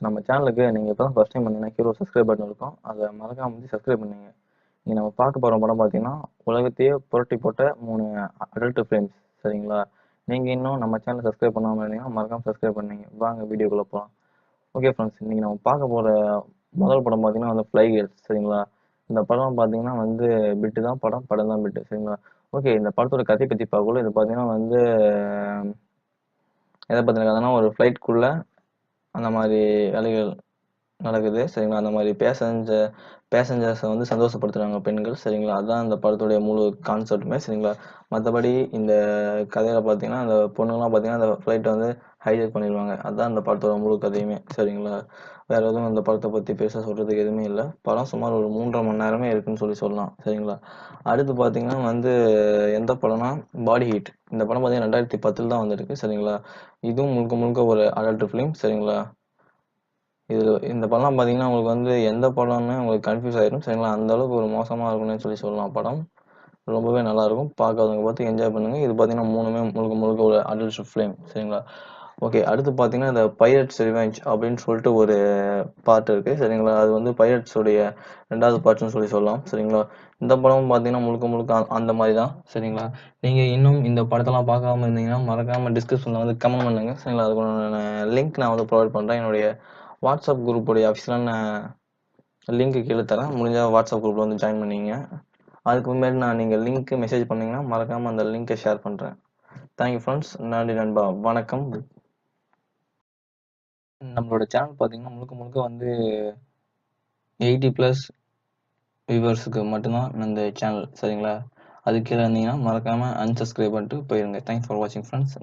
நம்ம சேனலுக்கு நீங்க இப்பதான் ஃபர்ஸ்ட் டைம் பண்ணீங்கன்னா கீழே சப்ஸ்கிரைப் பட்டன் இருக்கும். அதை மறக்காம வந்து சப்ஸ்கிரைப் பண்ணுங்க. நீங்க நம்ம பார்க்க போற படம் பார்த்தீங்கன்னா உலகத்தையே புரட்டி போட்ட 3 அடல்ட் ஃபிலிம்ஸ். சரிங்களா? நீங்க இன்னும் நம்ம சேனல் சப்ஸ்கிரைப் பண்ணாம இருந்தீங்கன்னா மறக்காம சப்ஸ்கிரைப் பண்ணீங்க. வாங்க வீடியோக்குள்ள போலாம். ஓகே ஃப்ரெண்ட்ஸ், இன்னைக்கு நம்ம பார்க்க போற முதல் படம் பார்த்தீங்கன்னா வந்து ஃப்ளை கேர்ள்ஸ். சரிங்களா? இந்த படம் பார்த்தீங்கன்னா வந்து பிட்டு தான் படம், படம் தான் பிட்டு. சரிங்களா? ஓகே, இந்த படத்தோட கதை பத்தி பார்க்கல. இது பார்த்தீங்கன்னா வந்து எதை பத்தின கதைன்னா ஒரு ஃப்ளைட்குள்ள அந்த மாதிரி வேலைகள் நடக்குது. சரிங்களா? அந்த மாதிரி பேசஞ்சர்ஸை வந்து சந்தோஷப்படுத்துறாங்க பெண்கள். சரிங்களா? அதான் அந்த படத்துடைய முழு கான்செப்ட்டுமே. சரிங்களா? மற்றபடி இந்த கதையில பார்த்தீங்கன்னா அந்த பொண்ணுங்களாம் பார்த்தீங்கன்னா அந்த ஃப்ளைட்டை வந்து ஹைஜெக் பண்ணிடுவாங்க. அதுதான் அந்த படத்தோட முழு கதையுமே. சரிங்களா? வேற எதுவும் இந்த படத்தை பற்றி பெருசாக சொல்றதுக்கு எதுவுமே இல்லை. படம் சுமார் ஒரு 3.5 மணி நேரமே இருக்குன்னு சொல்லலாம். சரிங்களா? அடுத்து பார்த்தீங்கன்னா வந்து எந்த படம்னா பாடி ஹீட். இந்த படம் பார்த்தீங்கன்னா 2010 தான் வந்திருக்கு. சரிங்களா? இதுவும் முழுக்க முழுக்க ஒரு அடல்ட் ஃபிலிம். சரிங்களா? இந்த படம்லாம் பார்த்தீங்கன்னா உங்களுக்கு வந்து எந்த படம்னு உங்களுக்கு கன்ஃபியூஸ் ஆயிரும். சரிங்களா? அந்த அளவுக்கு ஒரு மோசமா இருக்கும்னு சொல்லலாம் படம். ரொம்பவே நல்லா இருக்கும். பார்க்காதவங்க பார்த்து என்ஜாய் பண்ணுங்க. இது பார்த்தீங்கன்னா 3மே முழுக்க முழுக்க ஒரு அடல்ட் ஃபிலிம். சரிங்களா? ஓகே, அடுத்து பார்த்தீங்கன்னா இந்த பைரட்ஸ் ரிவெஞ்ச் அப்படின்னு சொல்லிட்டு ஒரு பார்ட் இருக்கு. சரிங்களா? அது வந்து பைரட்ஸ் உடைய 2வது பார்ட்னு சொல்லலாம். சரிங்களா? இந்த படம் பார்த்தீங்கன்னா முழுக்க முழுக்க அந்த மாதிரி தான். சரிங்களா? நீங்க இன்னும் இந்த படத்தெல்லாம் பார்க்காம இருந்தீங்கன்னா மறக்காம டிஸ்கிரிப்ஷன்ல வந்து கமெண்ட் பண்ணுங்க. சரிங்களா? அதுக்கான லிங்க் நான் வந்து ப்ரொவைட் பண்றேன். என்னுடைய வாட்ஸ்அப் குரூப்புடைய அஃபிஷியலான லிங்க் கீழே தரேன். முடிஞ்சா வாட்ஸ்அப் குரூப்ல வந்து ஜாயின் பண்ணிங்க. அதுக்கு முன்னாடி நீங்கள் லிங்க் மெசேஜ் பண்ணீங்கன்னா மறக்காம அந்த லிங்கை ஷேர் பண்றேன். Thank you friends. நன்றி நண்பா. வணக்கம். நம்மளோட சேனல் பார்த்தீங்கன்னா முழுக்க முழுக்க வந்து 80+ வியூவர்ஸுக்கு மட்டும்தான் இந்த சேனல். சரிங்களா? அது கீழே இருந்தீங்கன்னா மறக்காம அன்சப்ஸ்கிரைப் பண்ணிட்டு போயிருங்க. தேங்க்ஸ் ஃபார் வாட்சிங் ஃப்ரெண்ட்ஸ்.